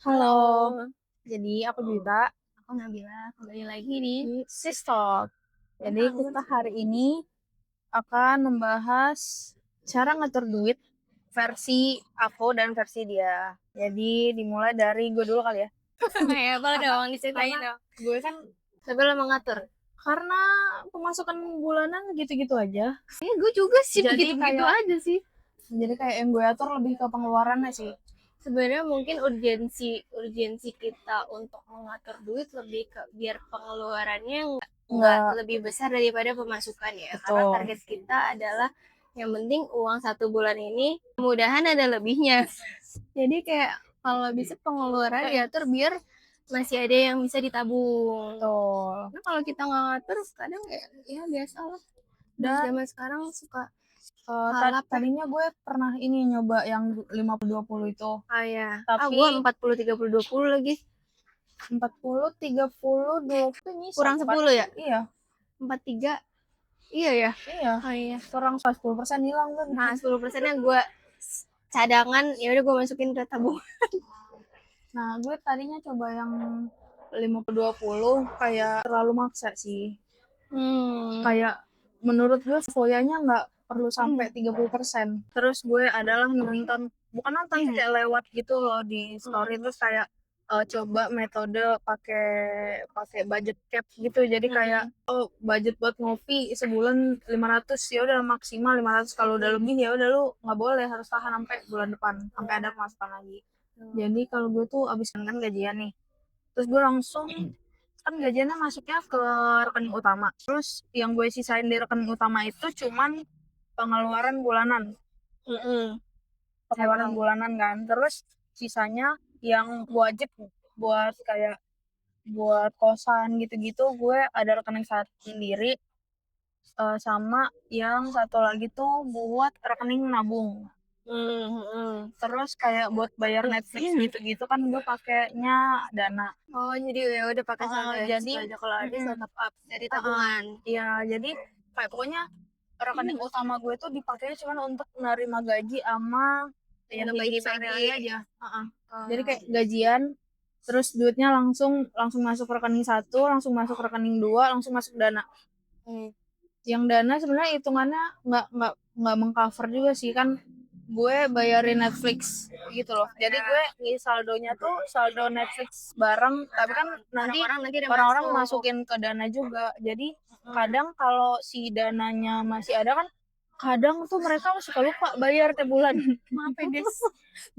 Halo, Halo, jadi aku Juwita aku Nabila, kembali lagi di di Sis Talk. Jadi kita hari ini akan membahas cara ngatur duit versi aku dan versi dia. Jadi dimulai dari gue dulu kali ya. ya boleh Karena dong, diceritain karena dong. gue kan Tapi lo mengatur. karena pemasukan bulanan gitu-gitu aja. Gue juga sih Jadi begitu-begitu kayak aja sih. jadi kayak yang gue atur lebih ke pengeluarannya sih. Sebenarnya mungkin urgensi kita untuk mengatur duit lebih ke biar pengeluarannya nggak Enggak lebih besar daripada pemasukan ya. Karena betul. target kita adalah yang penting uang 1 bulan ini mudahan ada lebihnya. Jadi kayak kalau bisa pengeluaran diatur biar masih ada yang bisa ditabung. Betul. Nah, kalau kita nggak ngatur kadang ya biasa lah. Dan Dan zaman sekarang suka kalap ya. tadinya gue pernah ini nyoba yang 50-20 itu. Ah ya. Tapi Gue 40-30-20 lagi. 40-30-20 ini Kurang sempat 10 sih. ya? Iya, 43. Iya ya. iya. Oh iya. Kurang 10% hilang kan. Nah, 10%-nya gue cadangan, ya udah gue masukin ke tabungan. Nah, gue tadinya coba yang 50-20 kayak terlalu maksa sih. Kayak menurut gue foyanya nggak perlu sampai 30%. Terus gue adalah nonton, bukan nonton sih, kayak lewat gitu loh di story, terus kayak coba metode pakai pakai budget cap gitu. Jadi kayak budget buat ngopi sebulan 500, ya udah maksimal 500. Kalau udah lebih ya udah lu nggak boleh, harus tahan sampai bulan depan sampai ada pemasukan lagi. Jadi kalau gue tuh abis kan gajian nih, terus gue langsung kan gajiannya masuknya ke rekening utama. Terus yang gue sisain di rekening utama itu cuman pengeluaran bulanan. Pengeluaran bulanan kan. Terus sisanya yang wajib buat kayak buat kosan gitu-gitu gue ada rekening sendiri, sama yang satu lagi tuh buat rekening nabung. Terus kayak buat bayar Netflix gitu-gitu kan gue pakainya Dana. Oh, jadi ya udah pakai saldo ya. Jadi Situ aja kalau habis lo top up dari tabungan. iya, jadi kayak pokoknya rekening utama gue tuh dipakai cuma untuk nerima gaji sama yang Untuk hidup bagi-bagi. sehari-hari aja. Oh. Jadi kayak gajian, terus duitnya langsung langsung masuk rekening satu, langsung masuk rekening dua, langsung masuk Dana. Yang Dana sebenarnya hitungannya nggak mengcover juga sih, kan gue bayarin Netflix gitu loh. Jadi gue ngisi saldonya tuh saldo Netflix bareng, tapi kan nanti Orang-orang nanti ada orang-orang masuk. masukin ke Dana juga. Jadi kadang kalau si dananya masih ada kan, kadang tuh mereka suka lupa bayar tiap bulan. Maaf ya guys.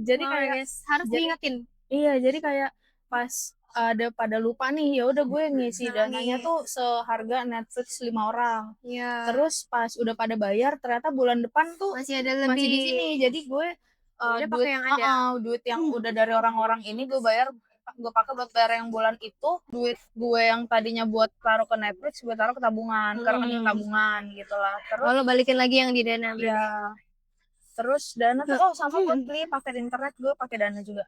Jadi Maaf ya kayak guys. Harus jadi diingetin. iya, jadi kayak pas ada pada lupa nih, ya udah gue ngisi dananya tuh seharga Netflix 5 orang. Ya. Terus pas udah pada bayar, ternyata bulan depan tuh Masih ada lebih. masih di sini. Jadi gue Udah duit pakai yang ada. duit yang udah dari orang-orang ini gue bayar, gue pakai buat bayar yang bulan itu. Duit gue yang tadinya buat taruh ke Netflix gue taruh ke tabungan, ke rekening tabungan gitu lah. Terus Lalu balikin lagi yang di Dana berarti. ya, terus Dana tuh sama buat beli paket internet gue pakai Dana juga.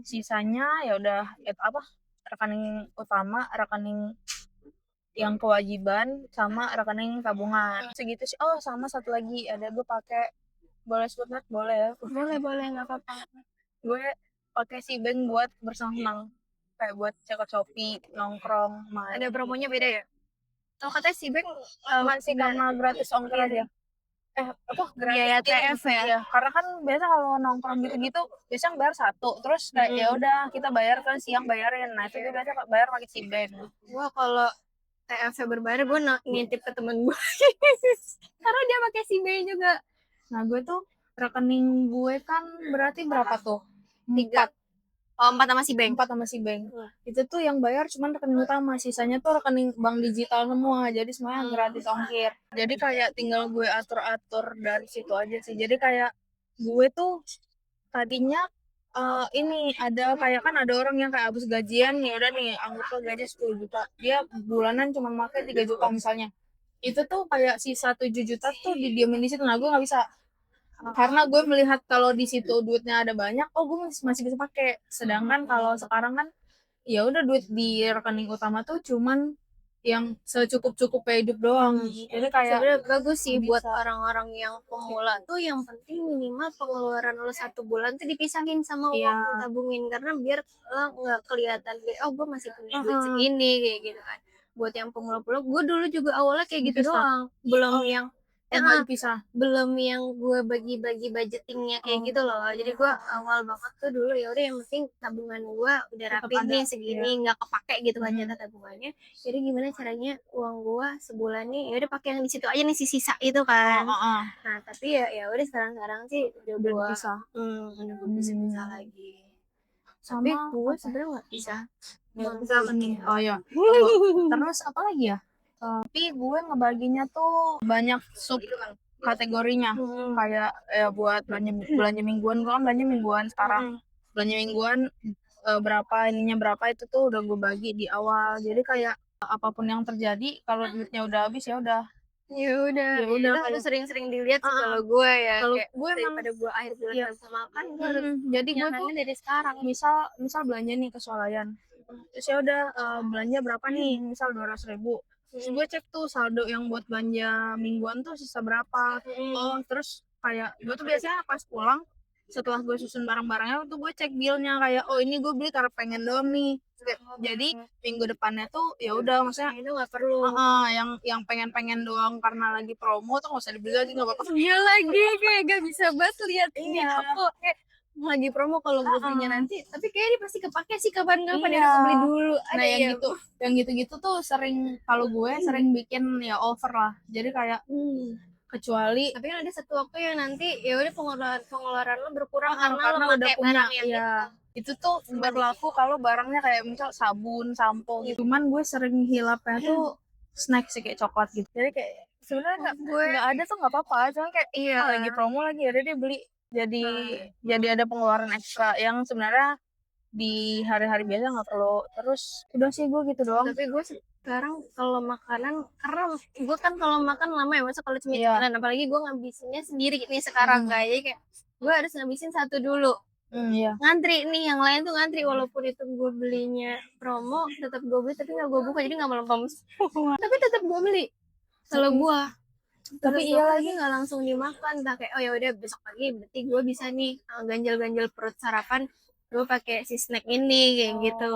Sisanya ya udah itu apa, rekening utama, rekening yang kewajiban, sama rekening tabungan segitu sih. Oh, sama satu lagi ada, gue pakai, boleh sebut merek boleh ya, Boleh nggak apa-apa. gue pakai si bank buat bersenang-senang, kayak buat cekot Shopee, nongkrong, main. Ada promonya beda ya? Kalau katanya si Bank Masih karena gratis ongkir aja. Apa biaya gratis TF ya? ya, karena kan biasa kalau nongkrong gitu-gitu biasanya bayar satu, terus kayak ya udah kita bayar kan, siang bayarin. Nah itu dia biasa bayar pakai si bank. Gua kalau TF berbayar gue nitip ke temen gue. Karena dia pakai si Bank juga. Nah gue tuh rekening gue kan berarti berapa tuh, 3. 4 Oh, 4 sama si Bank. 4 sama si bank. Itu tuh yang bayar cuman rekening utama, sisanya tuh rekening bank digital semua, jadi semuanya gratis ongkir. Jadi kayak tinggal gue atur-atur dari situ aja sih. Jadi kayak gue tuh tadinya ini ada kayak, kan ada orang yang kayak habis gajian, ya udah nih anggaplah gaji 10 juta, dia bulanan cuma pakai 3 juta misalnya. Itu tuh kayak sisa 7 juta tuh didiamin di situ. Nah gue nggak bisa, karena gue melihat kalau di situ duitnya ada banyak, oh gue masih bisa pakai. Sedangkan kalau sekarang kan ya udah duit di rekening utama tuh cuman yang secukup-cukupnya hidup doang. Jadi kayak sebenarnya bagus sih bisa. buat orang-orang yang pemula tuh, yang penting minimal pengeluaran lo 1 bulan tuh dipisahin sama uang Iya. yang tabungin, karena biar lo nggak kelihatan kayak oh gue masih punya duit Heeh. segini kayak gitu kan. Buat yang pemula-pemula, gue dulu juga awalnya kayak gitu Dipisah. doang, belum Oh, yang nggak dipisah. belum yang gue bagi-bagi budgetingnya kayak gitu loh. Jadi gue awal banget tuh dulu ya udah yang penting tabungan gue udah Tetap rapih ada. nih segini, nggak kepake gitu kan Hmm. jatah tabungannya. Jadi gimana caranya uang gue sebulan nih ya udah pakai yang di situ aja nih, sisa itu kan. Nah tapi ya udah sekarang sih udah Udah gue dipisah. udah gue bisa lagi. Tapi Sama gue apa? sebenarnya nggak bisa. Nggak bisa nih. Oh iya. Terus apa lagi ya? Tapi gue ngebaginya tuh banyak sub kategorinya. Kayak ya buat belanja mingguan, gue kan belanja mingguan sekarang. Belanja mingguan berapa ininya berapa itu tuh udah gue bagi di awal. Jadi kayak apapun yang terjadi kalau duitnya udah habis ya udah. Ya udah Ya udah, itu harus kayak sering-sering dilihat sih Ah, kalau gue ya, kalau kayak gue emang daripada gue akhir bulan iya. nggak bisa makan, gue harus Jadi gue tuh nyamannya dari sekarang. misal belanja nih ke swalayan, terus ya udah belanja berapa nih, misal 200.000, terus gue cek tuh saldo yang buat belanja mingguan tuh sisa berapa. Oh terus kayak gue tuh biasanya pas pulang setelah gue susun barang-barangnya tuh gue cek bilnya, kayak oh ini gue beli karena pengen doang nih. Jadi minggu depannya tuh ya udah, maksudnya Itu nggak perlu. yang pengen-pengen doang karena lagi promo tuh nggak usah dibeli lagi, nggak apa-apa. Iya lagi, kayak gak bisa banget lihat di Iya. apa kayak lagi promo kalau gue belinya nanti, tapi kayak dia pasti kepake sih kapan-kapan. Iya. Ya harus beli dulu. Ada Nah yang gitu-gitu tuh sering, kalau gue sering bikin ya over lah. Jadi kayak kecuali tapi kan ada satu waktu yang nanti ya udah pengeluaran lo berkurang karena lo karena udah pakai punya. barang yang Iya. Itu tuh berlaku kalau barangnya kayak misal sabun, sampo gitu. Cuman gue sering hilapnya tuh snack sih, kayak coklat gitu. Jadi kayak sebenarnya nggak ada tuh nggak apa-apa, cuman kayak Iya. lagi promo lagi ya udah dia beli. Jadi ada pengeluaran ekstra yang sebenarnya di hari-hari biasa nggak perlu. Terus udah sih gue gitu doang. Tapi gue sekarang kalau makanan, karena gue kan kalau makan lama ya, masa kalau cemilan. Iya. Apalagi gue ngabisinnya sendiri nih sekarang kayak gue harus ngabisin satu dulu. Iya. Ngantri nih, yang lain tuh ngantri walaupun itu gue belinya promo, tetap gue beli tapi nggak gue buka, jadi nggak melempem semua. Tapi tetap gue beli kalau gue. Tapi Terus iya gue lagi nggak langsung dimakan, tak kayak oh ya udah besok pagi berarti gue bisa nih ganjal-ganjal perut sarapan, gue pakai si snack ini kayak gitu.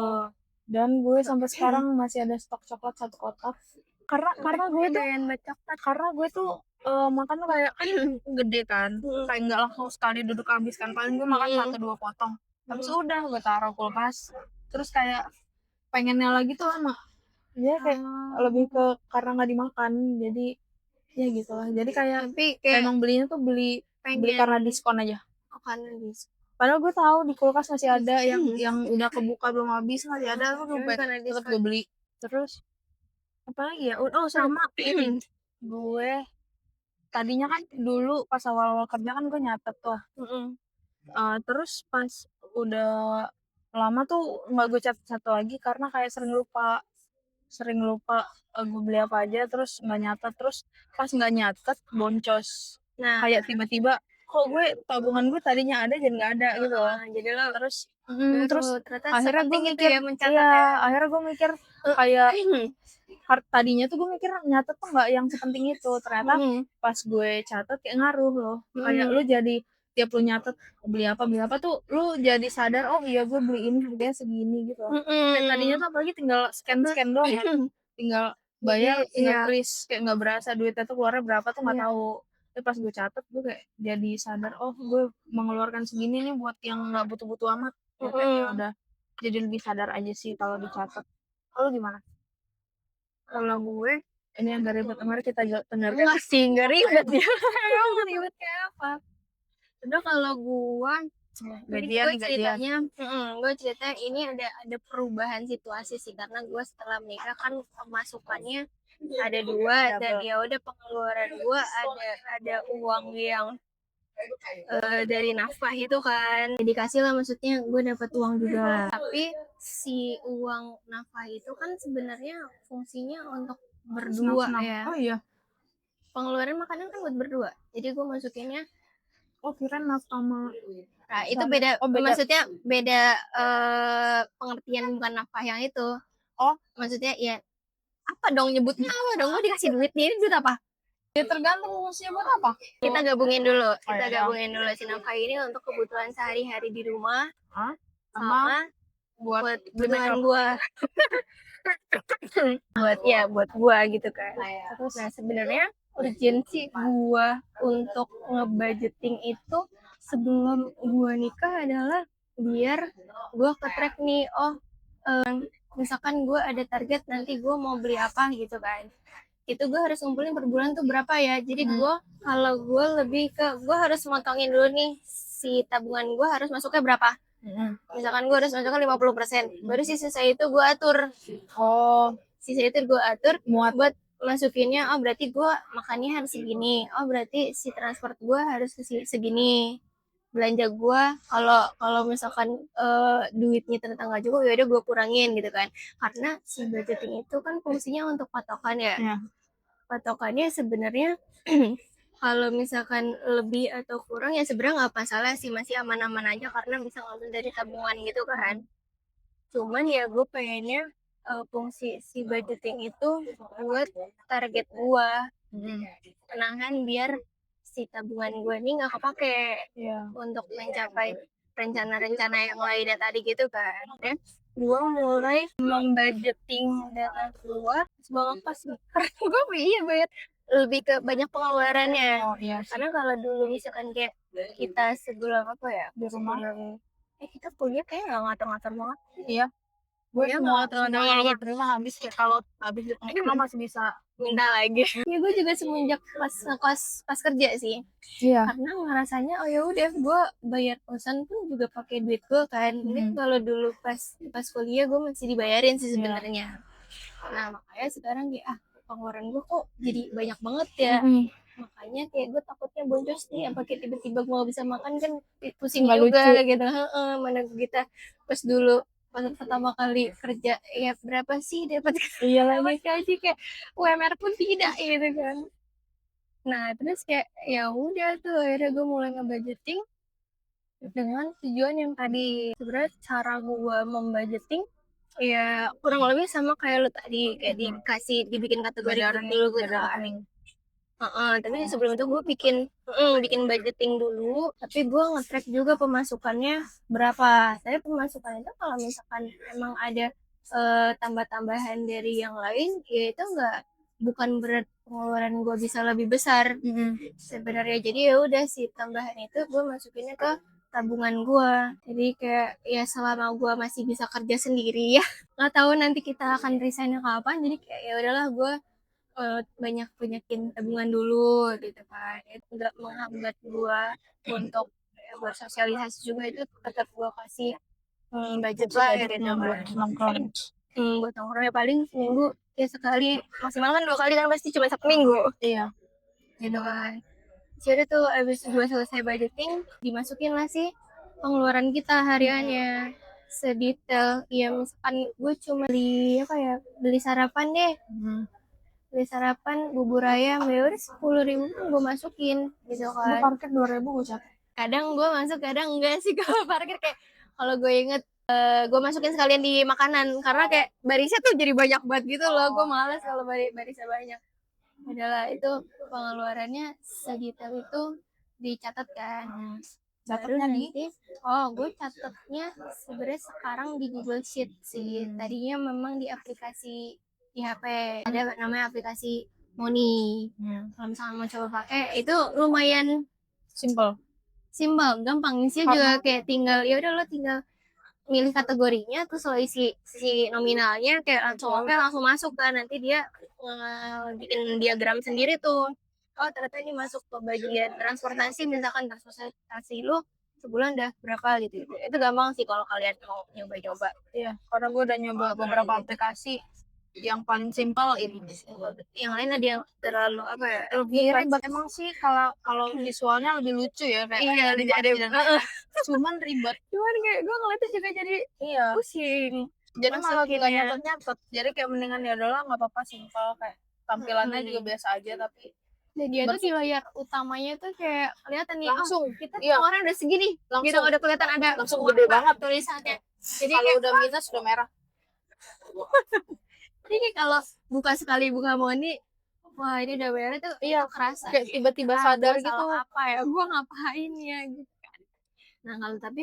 Dan gue sampai sekarang masih ada stok coklat 1 kotak. Karena gue tuh makan tuh kayak kan gede kan, kayak nggak langsung sekali duduk habis kan, paling gue makan 1-2 potong, habis udah gue taruh kulkas. Terus kayak pengennya lagi tuh lama, ya kayak lebih ke karena nggak dimakan, jadi ya gitu lah. Jadi kayak Tapi kayak emang belinya tuh beli karena diskon aja. karena diskon. Padahal gue tahu di kulkas masih ada yang udah kebuka belum habis, masih ada, gue tetap gue beli. Terus apa lagi ya? Oh sama ini, gue tadinya kan dulu pas awal-awal kerja kan gue nyatet tuh. Terus pas udah lama tuh nggak gue catat satu lagi karena kayak sering lupa gue beli apa aja, terus nggak nyatet. Terus pas nggak nyatet boncos, Nah kayak tiba-tiba kok gue tabungan gue tadinya ada jadi nggak ada gitu loh. jadi lo Terus ternyata akhirnya gue sepenting itu mikir ya mencatat akhirnya gue mikir kayak tadinya tuh gue mikir nyatet tuh nggak yang sepenting itu, ternyata pas gue catat kayak ngaruh loh. Kayak lu jadi tiap lu nyatet beli apa tuh lu jadi sadar, oh iya gue beli ini harganya segini gitu loh. Kayak tadinya tuh apalagi tinggal scan doang ya, tinggal bayar, tinggal kris, kayak nggak berasa duitnya tuh keluarnya berapa tuh nggak tahu. Tapi pas gue catet gue kayak jadi sadar, oh gue mengeluarkan segini nih buat yang nggak butuh-butuh amat. Ya udah jadi lebih sadar aja sih kalau dicatat. Kalau gimana? Kalau gue Ini yang gak ribet, kemarin kita dengarkan. enggak sih, nggak ribet ya. Emang ribet kayak apa? Udah kalau gue ceritanya, gue cerita ini ada perubahan situasi sih, karena gue setelah menikah kan pemasukannya ada 2 dan ya udah pengeluaran gue ada uang yang dari nafkah itu kan dikasih lah, maksudnya gue dapat uang juga. Tapi si uang nafkah itu kan sebenarnya fungsinya untuk berdua ya. Oh iya. Pengeluaran makanan kan buat berdua, jadi gue masukinnya. Oh kirain nafkah sama. Nah itu beda. Maksudnya beda pengertian, bukan nafkah yang itu. Maksudnya ya apa dong nyebutnya apa dong? Gue dikasih duit nih, ini duit apa? Ya tergantung fungsinya buat apa. Kita gabungin dulu. Kita iya. gabungin dulu si nafkah ini untuk kebutuhan sehari-hari di rumah Hah? sama buat buat kebutuhan gua. buat gua gitu kan. Terus nah sebenarnya urgensi gua untuk ngebudgeting itu sebelum gua nikah adalah biar gua ke-track nih, misalkan gua ada target nanti gua mau beli apa gitu kan. Itu gue harus ngumpulin per bulan tuh berapa ya. Jadi kalau gue lebih ke gue harus motongin dulu nih si tabungan gue harus masuknya berapa. Misalkan gue harus masukkan 50%, baru sisa itu gue atur. Sisa itu gue atur buat masukinnya. Oh berarti gue makannya harus segini. Oh berarti si transport gue harus segini. Belanja gue kalau misalkan duitnya ternyata nggak cukup, ya udah gue kurangin gitu kan. Karena si budgeting itu kan fungsinya untuk patokan ya. Patokannya sebenarnya kalau misalkan lebih atau kurang ya sebenarnya nggak masalah sih, masih aman-aman aja karena bisa ngambil dari tabungan gitu kan. Cuman ya gue pengennya fungsi si budgeting itu buat target gue, kenangan biar si tabungan gue ini nggak kepake untuk mencapai rencana-rencana yang lainnya tadi gitu kan. Gue mulai membudgeting dana gue sebanyak pas karena gue banget lebih ke banyak pengeluarannya. Karena kalau dulu misalkan kayak kita sebulan apa ya di rumah, kita kuliah kayak nggak ngatur-ngatur banget. gue Iya, semua nggak teman-teman rumah habis kayak kalau habis kita masih bisa minta lagi. Ya gue juga semenjak pas ngekos pas kerja sih. Karena ngerasanya oh ya udah gue bayar kosan pun juga pakai duit gue kan. Ini kalau dulu pas kuliah gue masih dibayarin sih sebenarnya. Nah makanya sekarang pengeluaran gue kok jadi banyak banget ya. Makanya kayak gue takutnya boncos nih, apa kayak tiba-tiba gue gak bisa makan kan pusing juga gitu. Mana kita pas dulu pas pertama kali kerja ya berapa sih dapat lagi gaji kayak UMR pun tidak gitu kan. Nah terus kayak ya udah tuh akhirnya gue mulai ngebudgeting dengan tujuan yang tadi. Sebenarnya cara gue membudgeting ya kurang lebih sama kayak lo tadi, kayak dibikin kategori dulu gitu kan. Tapi sebelum itu gue bikin budgeting dulu, tapi gue nge-track juga pemasukannya berapa. Tapi pemasukan itu kalau misalkan emang ada tambah-tambahan dari yang lain, ya itu bukan berarti pengeluaran gue bisa lebih besar sebenarnya. Jadi ya udah sih tambahan itu gue masukinnya ke tabungan gue. Jadi kayak ya selama gue masih bisa kerja sendiri ya, nggak tahu nanti kita akan resign kapan. Jadi kayak ya udahlah gue banyakin tabungan dulu gitu kan. Itu nggak menghambat gua untuk buat sosialisasi juga, itu tetap gua kasih budget lah gitu buat nongkrong. Buat nongkrong ya paling seminggu ya sekali, maksimal kan 2 kali kan pasti cuma Sabtu Minggu. Gitu kan. Jadi tuh abis gua selesai budgeting, dimasukin lah sih pengeluaran kita hariannya sedetail. Ya misalkan gue cuma beli sarapan deh. Beli sarapan bubur ayam ya udah 10.000 gue masukin gitu kan. Gue parkir 2.000 gue capek. Kadang gue masuk, kadang enggak sih kalau parkir. Kayak kalau gue inget gue masukin sekalian di makanan karena kayak barisnya tuh jadi banyak banget gitu loh. Gue males kalau barisnya banyak. Adalah itu pengeluarannya sedetail itu dicatat kan. Catatnya gue catatnya sebenarnya sekarang di Google Sheet sih. Tadinya memang di aplikasi di HP ada namanya aplikasi Money. Kalau misalnya mau coba pakai itu lumayan simple, gampang sih juga. Kayak tinggal ya udah lo tinggal milih kategorinya, terus lo isi si nominalnya kayak langsung masuk kan. Nanti dia bikin diagram sendiri tuh. Oh ternyata ini masuk ke bagian transportasi, misalkan transportasi lo sebulan udah berapa gitu. Itu gampang sih kalau kalian mau nyoba-nyoba. Iya, karena gue udah nyoba beberapa aplikasi. Yang paling simpel ini. Yang lain ada yang terlalu apa ya? Lebih ribet emang sih, kalau visualnya lebih lucu ya kayak cuman ribet. Cuman kayak gue ngeliatnya juga jadi pusing. Jadi malah gak nyatet. Jadi kayak mendingan ya udahlah nggak apa-apa simpel, kayak tampilannya juga biasa aja tapi dia tuh di layar utamanya tuh kayak kelihatan nih langsung kita orang udah segini langsung gitu, udah kelihatan ada langsung gede banget tulisannya. Jadi kalau udah minus udah merah. Jadi kalau buka sekali buka Money, wah ini udah bayar tuh Iya, kerasa. kayak tiba-tiba Ah, sadar gua gitu. salah apa ya? Gue ngapain ya? Gitu. Nah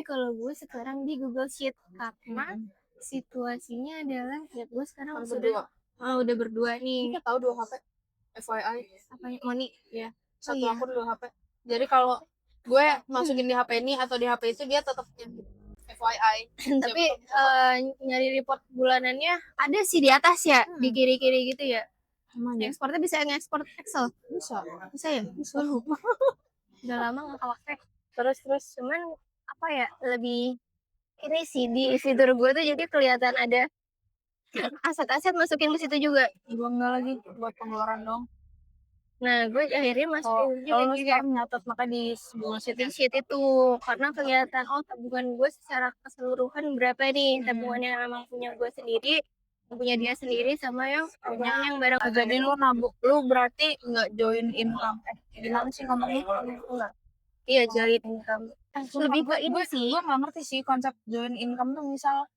kalau gue sekarang di Google Sheet karena situasinya adalah ya gue sekarang Kan sudah berdua. udah berdua nih. Kita tahu 2 HP. FYI. Apanya Money? Ya, Oh satu iya. akun 2 HP. Jadi kalau gue masukin di HP ini atau di HP itu dia tetap FYI. Tapi nyari report bulanannya ada sih di atas ya, di kiri-kiri gitu ya. Emang ya? Ekspornya bisa ngekspor Excel. Bisa Ya? bisa. Lupa. Udah lama nggak pakai. Terus Cuman apa ya, lebih ini sih di fitur gue tuh jadi kelihatan ada aset-aset masukin ke situ juga. gue enggak lagi buat pengeluaran dong. Nah gue akhirnya masukin juga Kalau lu juga sekarang nyatet maka di Google Sheet di sheet itu karena kelihatan oh tabungan gue secara keseluruhan berapa nih, tabungan yang memang punya gue sendiri, yang punya dia sendiri, sama yang punya yang barang. jadi lu nabung, lu berarti nggak join income. Gimana sih ngomongnya? Enggak. Iya, joint income. Lebih ke ini sih. Gue nggak ngerti sih konsep join income tuh. Misal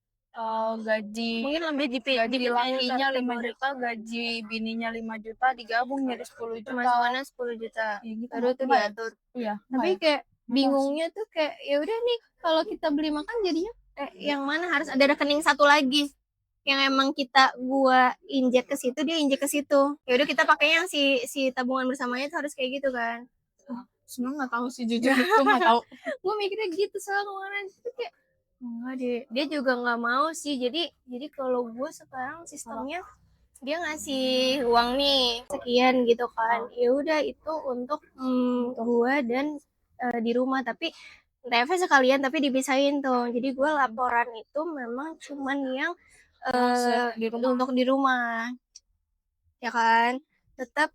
gaji Mungkin lebih gaji lakinya 5 juta, gaji bininya 5 juta, digabung jadi 10 juta. Pemasukannya 10 juta. Ya, gitu. Baru tuh diatur. Iya. Tapi kayak bingungnya tuh kayak ya udah nih kalau kita beli makan jadinya yang mana harus ada rekening satu lagi yang emang gua injek ke situ, dia injek ke situ. Ya udah kita pakainya yang si tabungan bersamanya tuh harus kayak gitu kan. Sebenarnya nggak tahu sih, jujur gue nggak tahu. Gue mikirnya gitu soal kemarin itu kayak enggak deh, dia juga nggak mau sih. Jadi kalau gue sekarang sistemnya dia ngasih uang nih sekian gitu kan, ya udah itu untuk gue dan di rumah, tapi TV sekalian tapi dipisahin tuh. Jadi gue laporan itu memang cuman yang untuk di rumah ya kan, tetap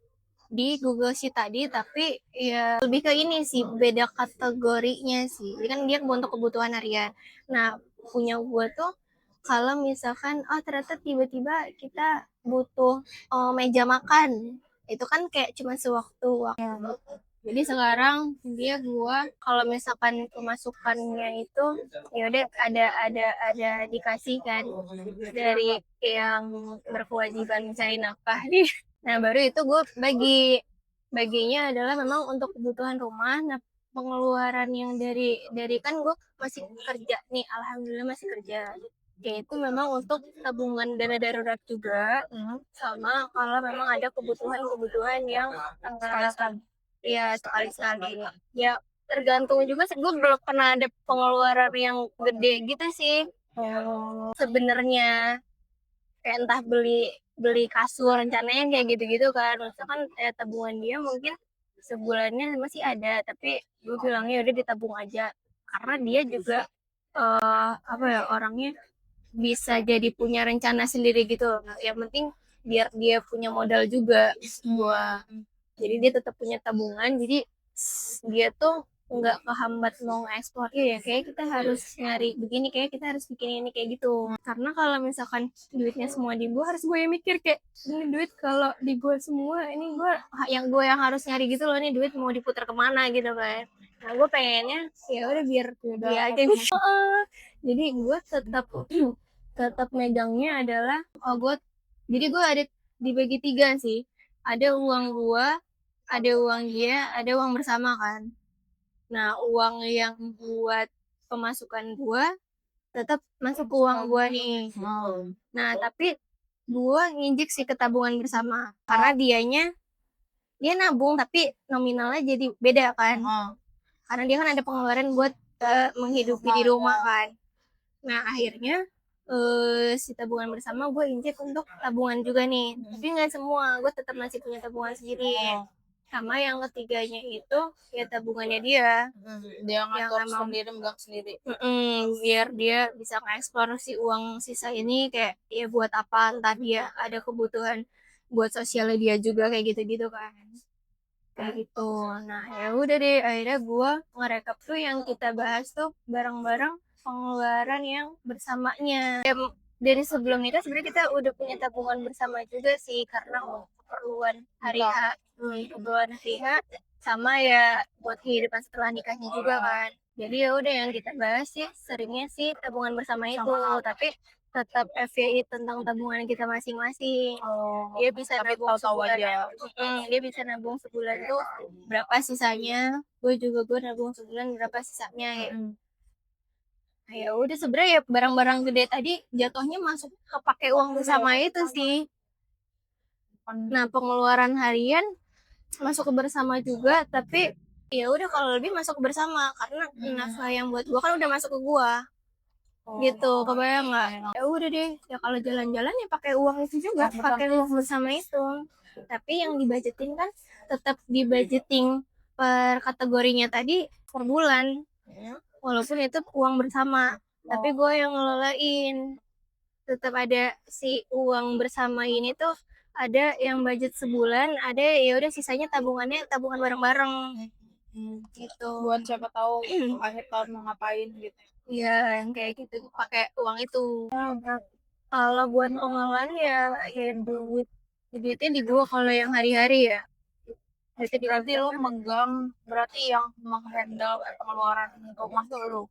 di Google Sheet tadi, tapi ya lebih ke ini sih, beda kategorinya sih. Jadi kan dia untuk kebutuhan harian. Nah punya gue tuh kalau misalkan oh ternyata tiba-tiba kita butuh meja makan, itu kan kayak cuma sewaktu-waktu. Jadi sekarang dia gua kalau misalkan pemasukannya itu ya udah ada dikasih kan dari yang berkewajiban mencari nafkah nih. Nah baru itu gue baginya adalah memang untuk kebutuhan rumah. Nah pengeluaran yang dari kan gue masih kerja nih, alhamdulillah masih kerja, yaitu memang untuk tabungan dana darurat juga, sama kalau memang ada kebutuhan yang ya sekali-sekali ya tergantung juga sih. Gue belum pernah ada pengeluaran yang gede gitu sih sebenarnya, kayak entah beli kasur rencananya kayak gitu-gitu kan. Maksudnya kan tabungan dia mungkin sebulannya masih ada, tapi gue bilangnya udah ditabung aja karena dia juga apa ya, orangnya bisa jadi punya rencana sendiri gitu. Nah, yang penting biar dia punya modal juga gua. Jadi dia tetap punya tabungan, jadi dia tuh nggak kehambat mau ekspor ya kayak kita harus nyari begini, kayak kita harus bikin ini kayak gitu. Karena kalau misalkan duitnya semua di gua, harus gue yang mikir kayak ini duit kalau di gua semua, ini gue yang harus nyari gitu loh, ini duit mau diputar kemana gitu kan. Nah gue pengennya ya udah biar dia aja bisa. Jadi gue tetap megangnya adalah jadi gue ada dibagi 3 sih, ada uang gue, ada uang dia, ada uang bersama kan. Nah uang yang buat pemasukan gue tetap masuk ke uang gue nih. Nah tapi gue nginjek sih ke tabungan bersama karena dia nabung tapi nominalnya jadi beda kan, karena dia kan ada pengeluaran buat menghidupi di rumah kan. Nah akhirnya si tabungan bersama gue injek untuk tabungan juga nih, tapi nggak semua, gue tetap masih punya tabungan sendiri. Sama yang ketiganya itu ya tabungannya dia Dia yang ngatur emang sendiri, megang sendiri. biar dia bisa ngeksplor si uang sisa ini kayak ya buat apa, entah dia ada kebutuhan buat sosialnya dia juga kayak gitu-gitu kan, kayak gitu. Nah ya udah deh, akhirnya gue ngerekap tuh yang kita bahas tuh bareng-bareng pengeluaran yang bersamanya. Dari sebelum nikah sebenarnya kita udah punya tabungan bersama juga sih, karena keperluan hari H, keperluan hari H, sama ya buat kehidupan setelah nikahnya juga kan. Jadi ya udah yang kita bahas sih seringnya sih tabungan bersama itu. Tapi tetap FYI tentang tabungan kita masing-masing. Oh, Dia bisa tapi nabung tahu-tahu sebulan. aja. Dia bisa nabung sebulan tuh berapa sisanya. Gue nabung sebulan berapa sisanya ya. Nah, ya udah sebenarnya ya barang-barang gede tadi jatuhnya masuk kepake uang bersama itu sih. Nah, pengeluaran harian masuk ke bersama juga, tapi ya udah kalau lebih masuk ke bersama karena nafkah yang buat gua kan udah masuk ke gua. Gitu, kebayang nggak? Ya udah deh, ya kalau jalan-jalan ya pakai uang itu juga, pakai uang bersama itu. Tapi yang dibajetin kan tetap dibajeting per kategorinya tadi per bulan, walaupun itu uang bersama. Tapi gue yang ngelolain, tetap ada si uang bersama ini tuh ada yang budget sebulan, ada ya udah sisanya tabungannya tabungan bareng-bareng. Gitu. Buat siapa tahu akhir tahun mau ngapain gitu. Iya, yang kayak gitu pakai uang itu. Kalau buat pengelolaan ya duitnya di gua kalau yang hari-hari ya. Berarti lo megang, berarti yang menghandle pengeluaran rumah tuh lo.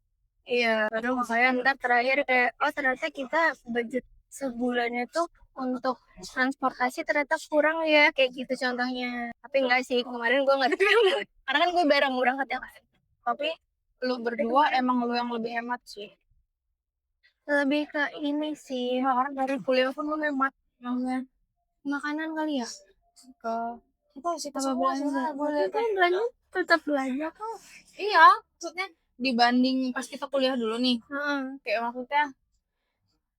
Iya, baru makanya ntar terakhir kayak ternyata kita budget sebulannya tuh untuk transportasi ternyata kurang ya kayak gitu contohnya. Tapi enggak sih, kemarin gua nggak ada karena kan gue bareng berangkat ya kan. Tapi lu berdua emang lu yang lebih hemat sih. Lebih ke ini sih, Karena dari kuliah pun lu hemat. Maksudnya makanan kali ya. ke kita sih ke Apa semua belanja? sih gue lihat. Kan belanja tetap belanja kok. Iya, maksudnya dibanding pas kita kuliah dulu nih, kayak maksudnya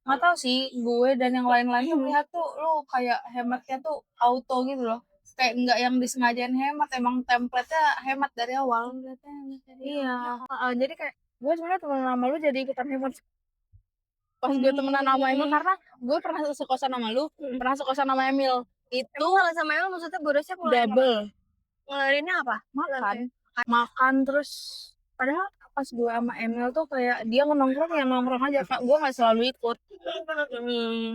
nggak tahu sih, gue dan yang lain-lain melihat tuh lu kayak hematnya tuh auto gitu loh, kayak nggak yang disengajain hemat, emang template-nya hemat dari awal. Iya. Jadi kayak gue sebenarnya temen sama lu jadi ikutan hemat pas gue temenan sama Emil, karena gue pernah sekosan sama lu, pernah sekosan sama Emil. Itu Kalau sama Emil maksudnya borosnya double ngeluarinnya apa? makan terus, padahal pas gue sama Emil tuh kayak dia nongkrong aja, Kak. Gue nggak selalu ikut.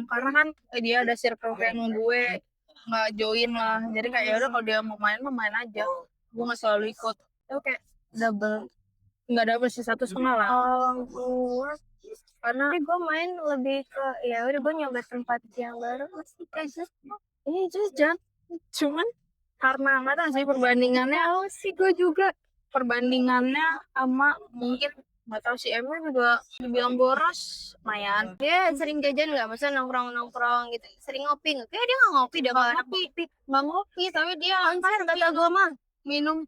Karena kan dia ada circle friend gue, nggak join lah, jadi kayak ya udah kalau dia mau main aja, gue nggak selalu ikut. Itu kayak double, nggak double sih, 1,5 lah. Karena gue main lebih ke ya udah gue nyoba tempat yang baru masih kayak Jajan, cuman karena nggak tahu sih perbandingannya, sih gue juga perbandingannya sama mungkin nggak tahu sih, Emil juga dibilang boros lumayan. dia sering jajan nggak, maksudnya nongkrong gitu, sering ngopi nggak? Kayak dia nggak ngopi deh, nggak ngopi, tapi dia konser kata gue mah minum.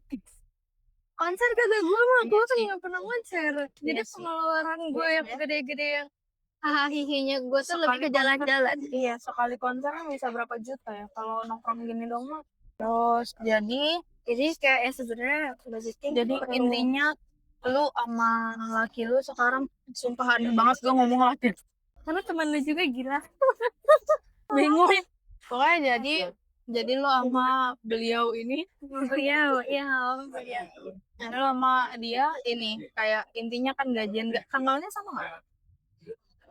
konser kata gue mah gue kan nggak pernah konser, jadi pengeluaran gue yang gede-gede yang hahihinya gue tuh lebih ke jalan-jalan. Iya, sekali konser kan bisa berapa juta ya kalau nongkrong gini dong mah. Terus jadi kayak ya sebenarnya budgeting jadi intinya lu sama laki lu sekarang sumpah aneh banget gue ngomong laki, karena teman lu juga gila. bingung pokoknya. Jadi lu sama beliau ini, Iya. lu sama dia ini kayak intinya kan gajian, tanggalnya sama nggak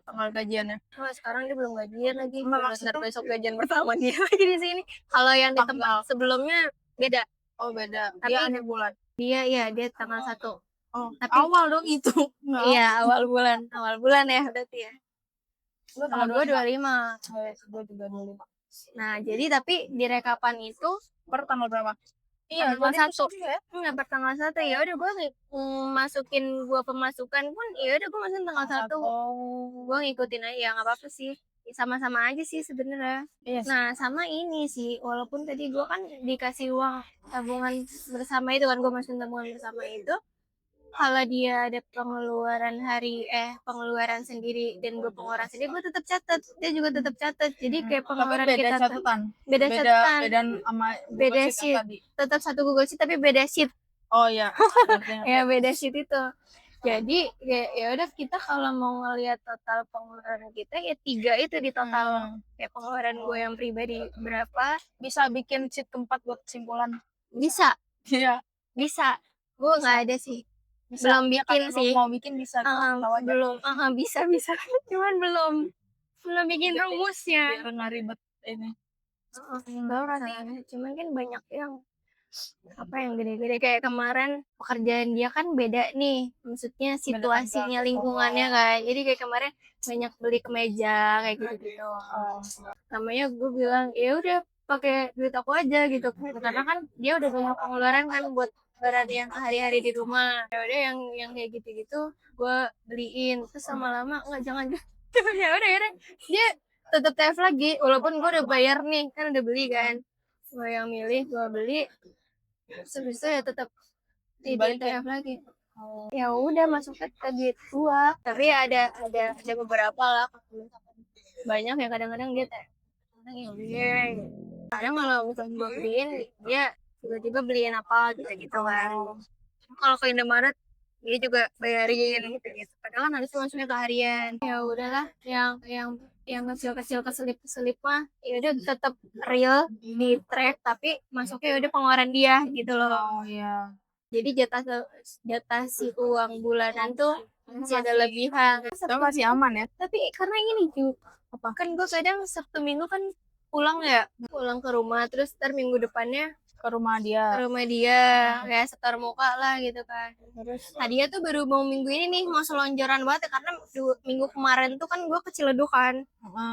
tanggal gajiannya? Sekarang dia belum gajian lagi. Maksudnya Besok gajian pertama dia lagi di sini. Kalau yang di tempat sebelumnya beda. Oh beda, Tapi dia akhir bulan. Dia tanggal 1. Tapi awal dong itu. Iya, awal bulan ya berarti ya. Lu Tanggal 25. Gue juga 25. Nah, jadi tapi di rekapan itu per tanggal berapa? Iya, tanggal 1. Enggak, per tanggal 1. Ya udah gue masukin pemasukan pun ya udah gue masukin tanggal 1. Gue ngikutin aja, ya nggak apa-apa sih. Sama-sama aja sih sebenarnya. Yes. Nah, sama ini sih, walaupun tadi gue kan dikasih uang tabungan bersama itu kan, gue masukin tabungan bersama itu. Kalau dia ada pengeluaran sendiri dan gue pengeluaran sendiri, gue tetap catat, dia juga tetap catat. Jadi kayak pengeluaran beda kita catatan. Beda sama beda sheet. Tetap satu Google Sheet tapi beda sheet. Oh ya. Ya beda sheet itu. Jadi ya udah, kita kalau mau ngelihat total pengeluaran kita ya 3 itu di total. Kayak pengeluaran gue yang pribadi berapa, bisa bikin sheet keempat buat kesimpulan. Bisa. Iya. Bisa. Gue nggak ada sih. Bisa. Belum bikin sih. Mau bikin bisa. Belum. Bisa. Cuman belum bikin rumusnya. Biar nggak ribet ini. Cuman kan banyak yang apa yang gede-gede kayak kemarin pekerjaan dia kan beda nih, maksudnya situasinya, lingkungannya kan. Jadi kayak kemarin banyak beli kemeja kayak gitu-gitu. Namanya gue bilang ya udah pakai duit aku aja gitu, karena kan dia udah banyak pengeluaran kan buat barang yang hari-hari di rumah. Ya udah yang kayak gitu-gitu gue beliin, terus lama-lama nggak, jangan ya udah dia tetap TF lagi walaupun gue udah bayar nih kan, udah beli kan, gue yang milih, gue beli, habis itu ya tetap tidak TF lagi. Ya udah masuk ke duit gua, tapi ya ada beberapa lah, banyak ya kadang-kadang dia kadang ya udah, kadang kalau bukan gua beliin dia tiba-tiba beliin apa gitu kan. Kalau ke Indomaret dia juga bayarin gitu. Padahal kan harus langsungnya ke harian. Ya udahlah, yang kecil-kecil keselip-keselip mah ya udah tetap real di track, tapi masuknya udah pengeluaran dia gitu loh. Oh iya. Jadi jatah si uang bulanan tuh masih ada lebihan. Tapi masih aman ya. Tapi karena ini juga apa? Kan gue kadang Sabtu Minggu kan pulang ke rumah, terus ntar minggu depannya Ke rumah ke dia. rumah dia, kayak setor muka lah gitu kan. Terus Tadinya tuh baru mau minggu ini nih mau selonjoran banget ya, karena minggu kemarin tuh kan gue ke Ciledug kan.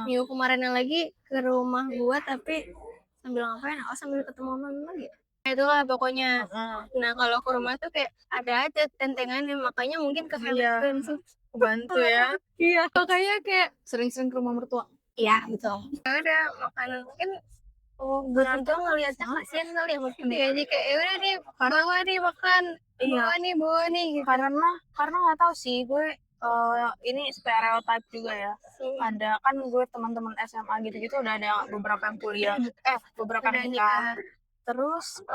Minggu kemarin yang lagi ke rumah gue, tapi sambil ngapain? Oh, sambil ketemu mama lagi. Itulah pokoknya. Nah kalau ke rumah tuh kayak ada aja tentengannya, makanya mungkin ke Iya. Hamilton tuh. Kebantu ya. Iya, makanya kayak Sering-sering ke rumah mertua. iya betul. Ya udah makan mungkin orang tua ngeliatnya kasihan kali ya, mungkin ya, jadi kayak ya udah nih bawa nih makan, Iya. bawa nih gitu. Karena nggak tahu sih gue, ini stereotype juga ya. Ada kan gue teman-teman SMA gitu-gitu udah ada beberapa yang kuliah, beberapa Udah yang nikah. nikah. Terus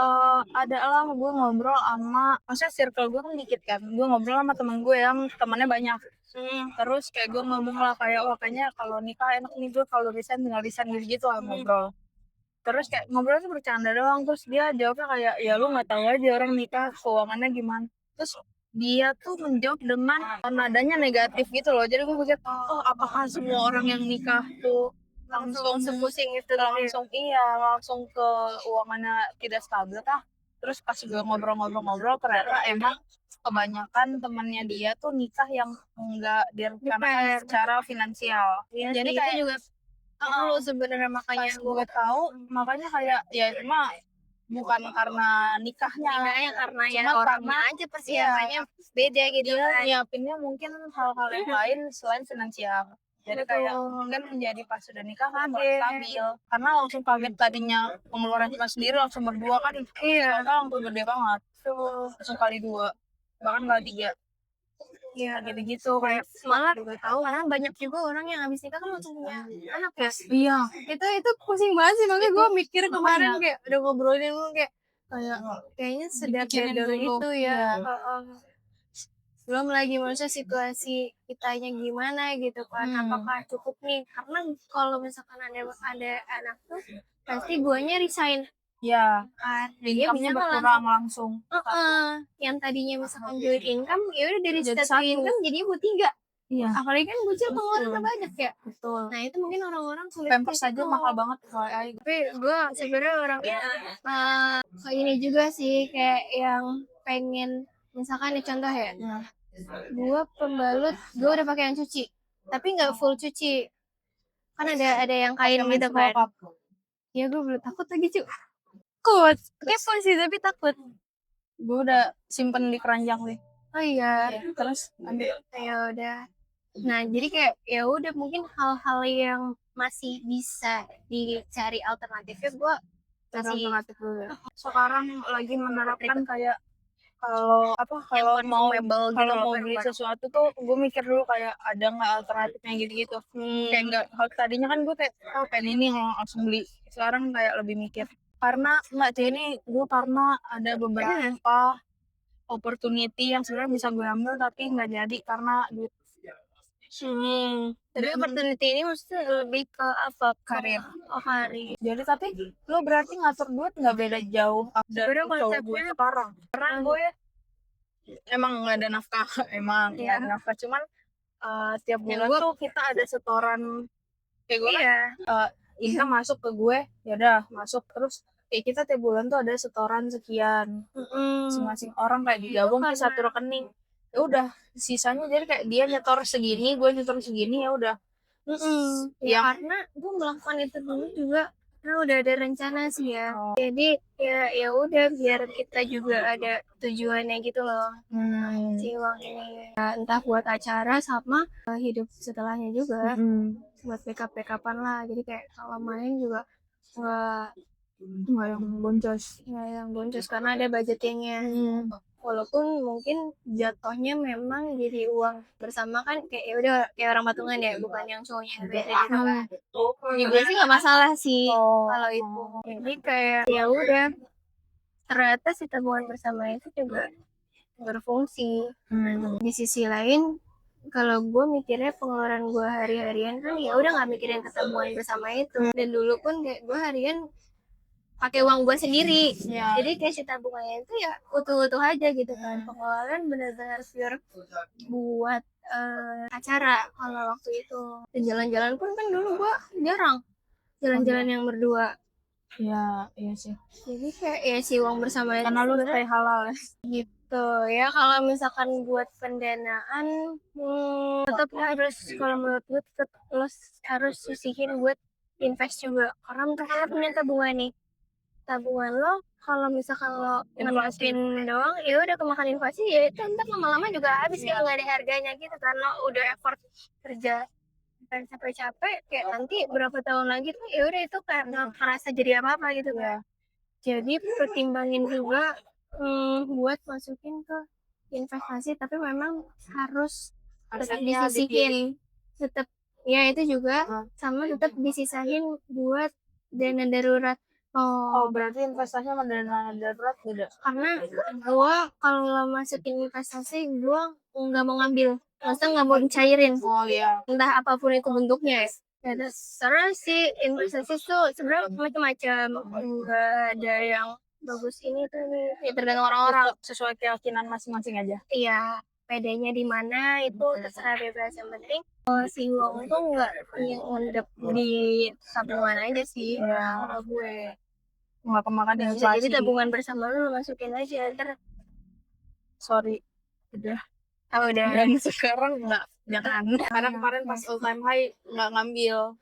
ada lah gue ngobrol sama, maksudnya circle gue kan dikit kan, gue ngobrol sama temen gue yang temannya banyak. Terus kayak gue ngomong lah kayak, wah kayaknya kalau nikah enak nih, gue kalau resign tinggal resign gitu lah ngobrol. Terus kayak ngobrol tuh bercanda doang, terus dia jawabnya kayak, ya lu nggak tahu aja orang nikah keuangannya gimana. Terus dia tuh menjawab dengan nadanya negatif gitu loh. Jadi gue pikir, oh apakah semua orang yang nikah tuh langsung sepusing itu langsung ke keuangannya tidak stabil kah? Terus pas gue ngobrol-ngobrol ternyata emang kebanyakan temannya dia tuh nikah yang enggak direncanakan secara finansial. Iya Jadi sih, kayak itu juga perlu sebenarnya, makanya pas gue tahu, makanya kayak ya cuma bukan karena nikahnya, karena ya cuma orangnya karena aja persiapannya beda gitu dia kan. nyiapinnya mungkin hal-hal yang lain selain finansial. Jadi kayak mungkin menjadi pas sudah nikah kan stabil, karena langsung kaget tadinya pengeluaran cuma sendiri langsung berdua kan, langsung gede banget, langsung kali 2 bahkan kali 3. Iya gitu kayak malah tahu, karena banyak juga orang yang habis nikah kan langsung punya anak ya. iya Itu pusing banget sih, makanya gue mikir kemarin makanya. kayak udah ngobrolin gue kayak kayaknya Dipikirin sedar dulu. itu ya. Belum lagi maksudnya situasi kitanya gimana gitu kan, apakah cukup nih, karena kalau misalkan ada anak tuh pasti guanya resign Ya, kan, income-nya berkurang langsung. yang tadinya misalkan joint income ya udah dari Jadi satu 1. income jadi buat 3. Iya. Apalagi kan bocil pengeluarannya banyak ya. Betul. Nah itu mungkin orang-orang sulit. Pampers aja mahal banget FYI. Tapi gue sebenarnya orangnya kayak ini juga sih, kayak yang pengen misalkan nih contoh ya, gue pembalut gue udah pakai yang cuci, tapi nggak full cuci, kan ada yang kain gitu kan. Ya gue belum, takut lagi cuy, takut kepo sih tapi takut. Gue udah simpen di keranjang deh. Oh iya, Terus ambil. ya udah. Nah jadi kayak ya udah, mungkin hal-hal yang masih bisa dicari alternatifnya gue masih Alternatif dulu ya. Sekarang lagi menerapkan kayak kalau mau beli sesuatu tuh gue mikir dulu kayak ada nggak alternatifnya gitu. Kayak nggak, tadinya kan gue kayak pengen ini langsung beli. Sekarang kayak lebih mikir. Karena karena ada beberapa opportunity yang sebenarnya bisa gue ambil tapi nggak jadi karena duit. Tapi opportunity ini maksudnya lebih ke apa? Karir. Karir. Jadi tapi lo berarti ngatur duit nggak beda jauh dari cowok gue sekarang. Karena gue emang nggak ada nafkah, nggak ada nafkah, cuman tiap bulan tuh kita ada setoran kayak gue income masuk ke gue, ya udah masuk, terus kayak kita tiap bulan tuh ada setoran sekian, masing-masing orang kayak digabung ke satu rekening. Ya udah, sisanya jadi kayak dia nyetor segini, gue nyetor segini, ya udah. Ya karena gue melakukan itu dulu juga karena udah ada rencana sih ya. Jadi ya udah biar kita juga ada tujuannya gitu loh. Si uang ini ya, entah buat acara sama hidup setelahnya juga. Buat backup-backupan lah. Jadi kayak kalau main juga nggak yang boncos. Karena ada budgetingnya. Walaupun mungkin jatuhnya memang jadi uang bersama kan kayak ya udah kayak orang patungan ya, bukan yang cowoknya beda gitu kan. Juga sih nggak masalah sih kalau itu. Jadi kayak ya udah ternyata si tabungan bersama itu juga berfungsi. Di sisi lain kalau gue mikirnya pengeluaran gue hari-harian kan ya udah nggak mikirin tabungan bersama itu. Dan dulu pun kayak gue harian pakai uang gue sendiri, jadi kayak si tabungannya itu ya utuh-utuh aja gitu kan. Pengeluaran benar-benar pure buat acara kalau waktu itu. Dan jalan-jalan pun kan dulu gue jarang jalan-jalan yang berdua. Iya sih. Jadi kayak ya si uang bersama karena lu kayak halal ya. Gitu ya. Kalau misalkan buat pendanaan tetap harus, kalau menurut gue tetap lo harus sisihin buat invest juga, karena misalkan lo punya tabungan lo kalau misalkan lo ngeluarin doang ya udah kemakan inflasi, ya itu ntar lama-lama juga habis kayak nggak ada harganya gitu kan. Lo udah effort kerja dan capek-capek kayak nanti berapa tahun lagi tuh ya udah itu kayak nggak kerasa jadi apa-apa gitu kan. Jadi pertimbangin juga buat masukin ke investasi, tapi memang harus tetap disisihin, tetap ya itu juga sama tetap disisahin buat dana darurat. Berarti investasinya sama dana darurat beda. Karena gue kalau masukin investasi gue nggak mau ngambil, maksudnya nggak mau dicairin. Entah apapun itu bentuknya ya. Terus sih investasi tuh sebenarnya macam-macam, nggak ada yang bagus ini tuh nih. Ya tergantung orang-orang, sesuai keyakinan masing-masing aja. Iya, pedenya di mana itu terserah, bebas. Yang penting si uang tuh nggak ngendep di tabungan aja sih. Kalau gue nggak kemakan inflasi. Jadi tabungan bersama lu masukin aja ntar. Udah. Udah. Dan sekarang jangan. Karena kemarin pas all time high nggak ngambil.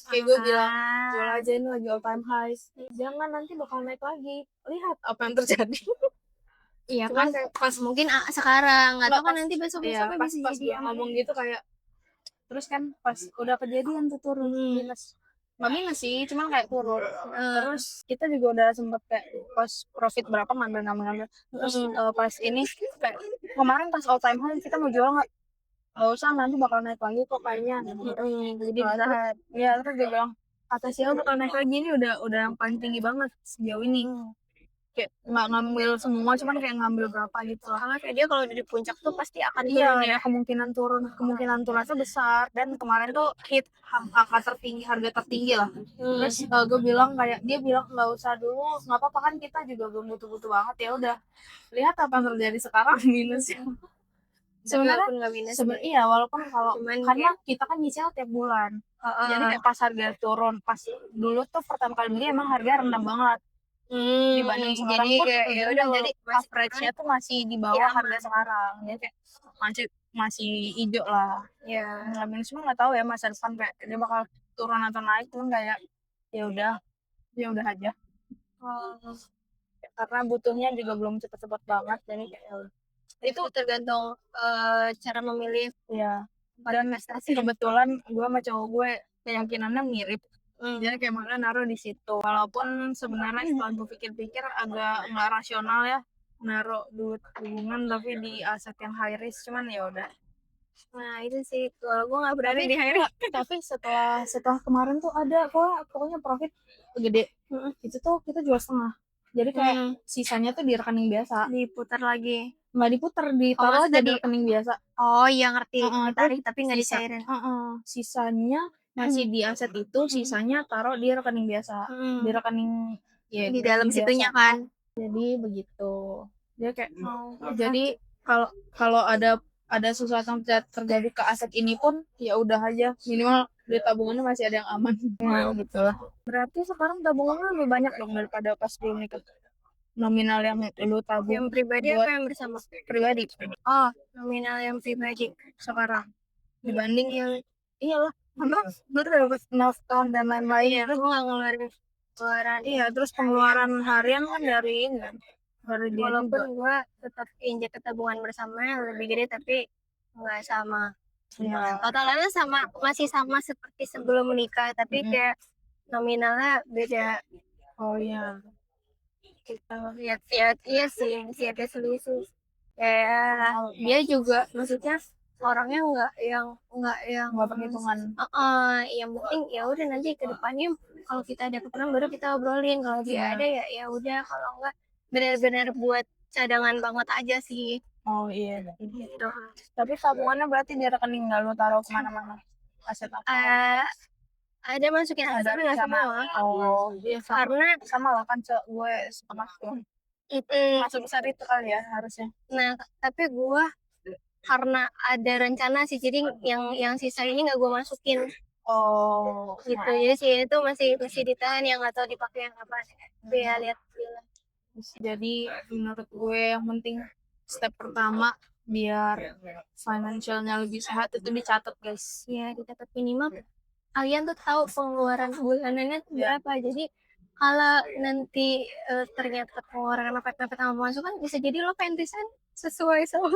Kayak gue bilang, jual aja ini lagi all time high. Jangan, nanti bakal naik lagi. Lihat apa yang terjadi. Iya kan, pas mungkin sekarang nggak tahu kan nanti besok-besoknya bisa pas jadi ngomong gitu kayak. Terus kan pas udah kejadian tuh turun minus. Nggak minus sih, cuman kayak turun. Terus kita juga udah sempet kayak pas profit berapa ngambil. Terus pas ini kayak kemarin pas all time high kita mau jual nggak usah, nanti bakal naik lagi kok kayaknya. Jadi terus dia bilang kata siapa bakal naik lagi, ini udah yang paling tinggi banget sejauh ini. Kayak nggak ngambil semua, cuman kayak ngambil berapa gitu lah. Karena kayak dia kalau di puncak tuh pasti akan turun ya. Kemungkinan turunnya besar. Dan kemarin tuh hit harga tertinggi lah. Terus gue bilang kayak, dia bilang nggak usah dulu, nggak apa-apa kan kita juga belum butuh banget, ya udah lihat apa yang terjadi sekarang. Minus ya. Sebenarnya walaupun karena kita kan nyicil tiap bulan. Jadi kayak pas harga turun, pas dulu tuh pertama kali beli emang harga rendah banget. Dibanding sekarang pun ya udah, jadi average-nya tuh masih di bawah harga sekarang. Jadi kayak masih hijau lah. Nggak minus, cuma nggak tahu ya masa depan kayak dia bakal turun atau naik, cuman kayak ya udah aja. Karena butuhnya juga belum cepet-cepet banget, jadi kayak itu tergantung cara memilih dan investasi. Kebetulan gue sama cowok gue keyakinannya mirip. Jadi kayak malah naruh di situ. Walaupun sebenarnya setelah gue pikir-pikir agak nggak rasional ya naruh duit tabungan tapi di aset yang high risk, cuman ya udah. Nah itu sih kalau gue nggak berani di high risk. Tapi setelah kemarin tuh ada pokoknya profit gede. Itu tuh kita jual setengah. Jadi kayak sisanya tuh di rekening biasa. Diputar lagi. Nggak diputar, ditaruh aja di rekening biasa. Oh iya ngerti. Ditarik tapi nggak disairin. Sisanya masih di aset itu, sisanya taruh di rekening biasa. Di rekening di dalam situnya kan. Jadi begitu. Dia kayak jadi kalau ada sesuatu yang terjadi ke aset ini pun ya udah aja, minimal duit tabungannya masih ada yang aman. Ya gitu lah. Berarti sekarang tabungannya lebih banyak dong daripada pas belum nikah. Nominal yang lu tabung Yang pribadi buat apa yang bersama? pribadi Oh, nominal yang pribadi. sekarang dibanding yang iyalah karena lu tuh dapat nafkah dan lain-lain Iya, gue nggak ngeluarin pengeluaran. iya terus pengeluaran harian kan dari ini kan, dari dia Walaupun juga. gue tetap injek ke tabungan bersama yang lebih gede, tapi nggak sama. Iya. Totalnya masih sama seperti sebelum menikah, tapi kayak nominalnya beda. Oh iya. Gitu. Lihat-lihat, iya sih, masih ada selisih. Kayak dia juga, maksudnya orangnya Nggak perhitungan. yang penting ya udah nanti ke depannya kalau kita ada keperluan baru kita obrolin, kalau dia ada ya ya udah, kalau enggak benar-benar buat cadangan banget aja sih Oh iya. gitu. Tapi tabungannya berarti di rekening nggak lu taruh kemana-mana? Aset apa? Ada masukin aset tapi nggak sama. semua, Oh iya karena sama lah kan gue setengah tuh. itu Masuk besar itu kali ya harusnya. nah tapi gua karena ada rencana sih, jadi yang sisa ini nggak gue masukin Oh gitu. Jadi sih itu masih ditahan, yang nggak tahu dipakai yang apa. Tapi ya lihat dulu. jadi menurut gue yang penting step pertama biar financialnya lebih sehat itu dicatat guys. Ya dicatat minimal kalian tuh tahu pengeluaran bulanannya tuh berapa. Jadi kalau nanti ternyata pengeluaran mepet-mepet sama pemasukan, bisa jadi lo pengen resign sesuai sama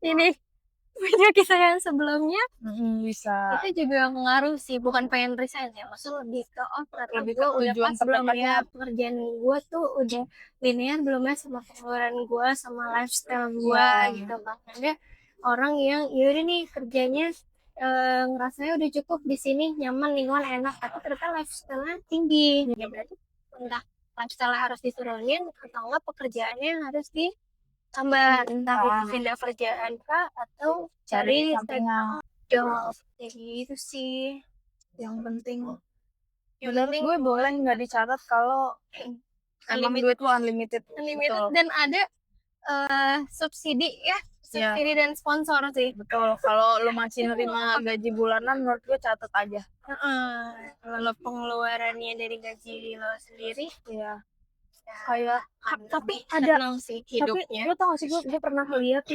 ini punya kisah yang sebelumnya. Bisa. Itu juga ngaruh sih, bukan pengen resign ya, maksud lebih ke ternyata Lebih ke gue udah tujuan pas belum terdekatnya. ya, pekerjaan gue tuh udah linear belum ya sama pengeluaran gue sama lifestyle gue gitu. Makanya orang yang yaudah nih kerjanya ngerasanya udah cukup di sini, nyaman, lingkungan enak, tapi ternyata lifestyle-nya tinggi ya, berarti entah lifestyle harus diturunin atau enggak pekerjaannya harus ditambah, entah itu pindah kerjaan kah atau cari sampingan. job kayak gitu sih. Yang penting Yang menurut penting gue boleh nggak dicatat kalau emang duit lu unlimited. unlimited dan ada subsidi ya, subsidi dan sponsor sih. Betul. Kalau lu masih nerima gaji bulanan menurut gue catat aja. Kalau pengeluarannya dari gaji lo sendiri Iya. ya, Kayak tapi ada senang sih tapi hidupnya. lu tau gak sih gue pernah lihat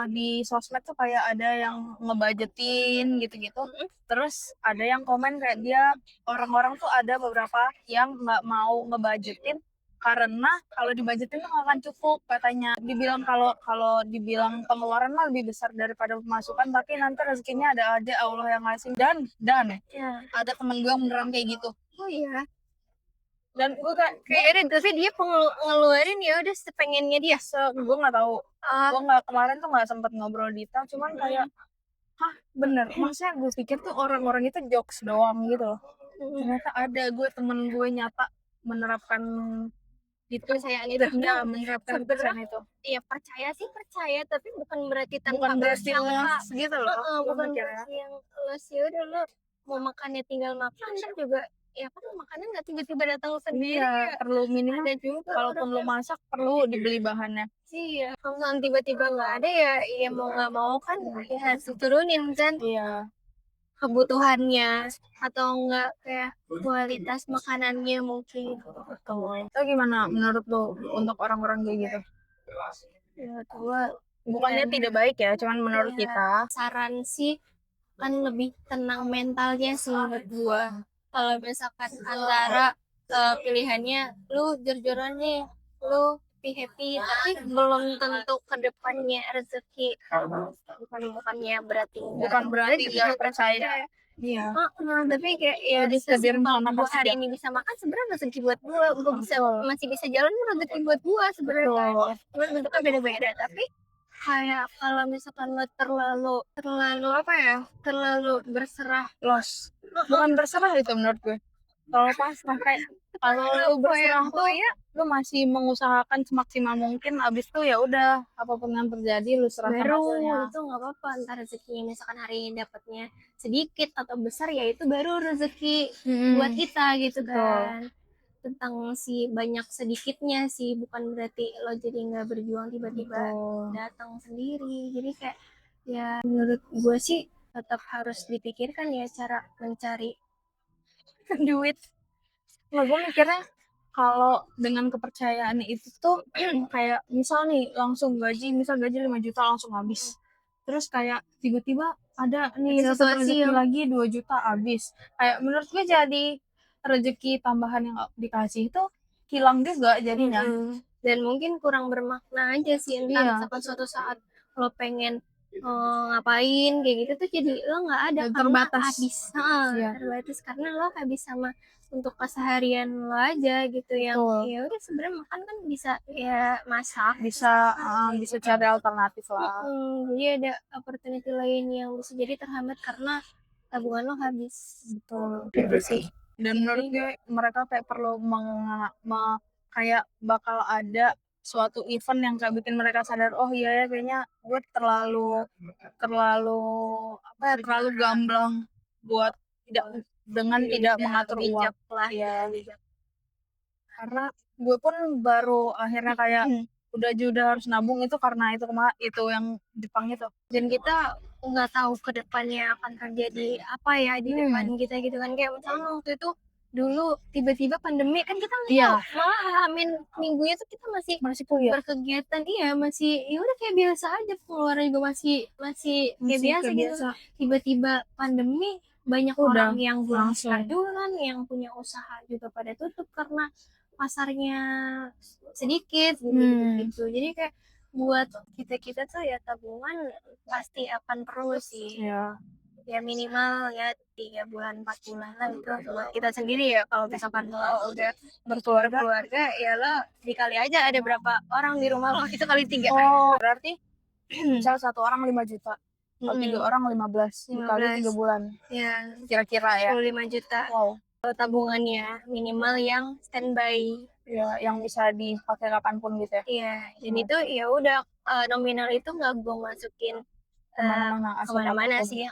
di sosmed tuh kayak ada yang ngebudgetin gitu-gitu. Terus ada yang komen kayak dia orang-orang tuh ada beberapa yang nggak mau ngebudgetin karena kalau dibudgetin tuh nggak akan cukup katanya. Dibilang kalau dibilang pengeluaran mah lebih besar daripada pemasukan, tapi nanti rezekinya ada Allah yang ngasih dan Ya. ada temen gue yang beneran kayak gitu. Oh iya. Dan gue Kayaknya tapi dia ngeluarin ya udah sepengennya dia. gue nggak tahu. Gue nggak kemarin tuh nggak sempet ngobrol detail, cuman kayak hah bener. Maksudnya gue pikir tuh orang-orang itu jokes doang gitu loh. Ternyata ada gue temen gue nyata menerapkan itu, Kepercayaan itu. ya menerapkan kepercayaan itu. Iya percaya sih percaya, tapi bukan berarti tanpa Bukan berarti bersangka. los gitu loh. Bukan mikirnya. berarti yang los ya udah lo mau makannya tinggal makan, ntar juga ya kan makanan nggak tiba-tiba datang sendiri Iya, ya. perlu minimal Ada juga kalaupun lu masak perlu dibeli bahannya. iya, kalau misalnya tiba-tiba nggak ada ya mau nggak mau kan ya harus diturunin kan Iya. kebutuhannya, atau enggak kayak kualitas makanannya mungkin. Betul. Itu gimana menurut lu untuk orang-orang kayak gitu? Ya gua Bukannya tidak baik ya, cuman menurut kita saran sih kan lebih tenang mentalnya sih menurut gua. Kalau misalkan antara pilihannya lu jor-joran nih, lu happy tapi belum tentu kedepannya rezeki, bukannya berarti bukan berarti nggak percaya. Iya. tapi kayak ya sesimpel gua hari ini bisa makan sebenarnya rezeki buat gua bisa masih bisa jalan rezeki buat gua sebenarnya. Cuma bentuknya beda-beda, tapi kayak kalau misalkan lo terlalu apa ya, terlalu berserah Los. Bukan berserah itu menurut gue. Kalau pas kayak kalau lu berserah tuh ya lu masih mengusahakan semaksimal mungkin, abis itu ya udah apapun yang terjadi lu serahkan hasilnya. itu nggak apa-apa, entar rezeki misalkan hari ini dapatnya sedikit atau besar ya itu baru rezeki buat kita gitu kan. Tentang si banyak sedikitnya sih, bukan berarti lo jadi nggak berjuang tiba-tiba datang sendiri. Jadi kayak ya menurut gue sih tetap harus dipikirkan ya cara mencari duit. Nah, gue mikirnya kalau dengan kepercayaan itu tuh kayak misal nih langsung misal gaji 5 juta langsung habis. Terus kayak tiba-tiba ada nih Ada satu situasi rezeki yang lagi 2 juta habis. Kayak menurut gue jadi rezeki tambahan yang dikasih itu hilang juga jadinya. dan mungkin kurang bermakna aja sih. Entar Iya. misalkan suatu saat lo pengen ngapain kayak gitu tuh jadi lo nggak ada Dan karena terbatas. habis. Iya. Terbatas karena lo habis sama untuk keseharian lo aja gitu yang Betul. ya udah sebenarnya makan kan bisa ya masak Bisa cari alternatif lah. jadi ada opportunity lain yang bisa jadi terhambat karena tabungan lo habis. Betul. Gitu sih. Dan menurut gue mereka kayak perlu kayak bakal ada suatu event yang kayak bikin mereka sadar, oh iya ya kayaknya gue terlalu terlalu gamblang buat tidak mengatur uang. Bijak lah. Ya, karena gue pun baru akhirnya kayak udah harus nabung itu karena itu yang Jepang itu. Dan kita nggak tahu ke depannya akan terjadi apa ya di depan kita gitu kan, kayak misalnya waktu itu dulu tiba-tiba pandemi kan kita nggak tahu, malah minggunya tuh kita masih kuliah. berkegiatan, masih ya udah kayak biasa aja, pengeluaran juga masih kayak biasa gitu. Tiba-tiba pandemi banyak orang yang belum kan, yang punya usaha juga pada tutup karena pasarnya sedikit gitu. Jadi kayak buat kita tuh ya tabungan pasti akan perlu sih. Ya minimal ya 3 bulan 4 bulan lah itu buat kita sendiri ya. Kalau misalkan lo udah berkeluarga ya lo dikali aja ada berapa orang di rumah lo, itu kali 3. Oh, berarti misal satu orang 5 juta. Kalau 3 orang 15 dikali 3 bulan. Ya, Kira-kira ya. 25 juta. Wow. Tabungannya minimal yang standby. Ya, yang bisa dipakai kapanpun gitu ya. Iya, dan itu ya udah nominal itu nggak gue masukin kemana-mana sih.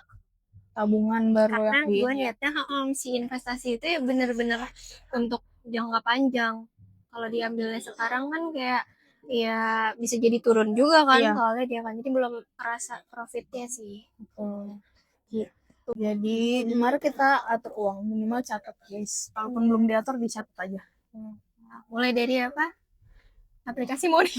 Tabungan baru karena gue niatnya si investasi itu ya bener-bener untuk jangka panjang. Kalau diambilnya sekarang kan kayak ya bisa jadi turun juga kan, soalnya dia kan jadi belum merasa profitnya sih. Gitu. Jadi mari kita atur uang, minimal catat guys. Kalaupun belum diatur dicatat aja. Mulai dari apa? Aplikasi Money.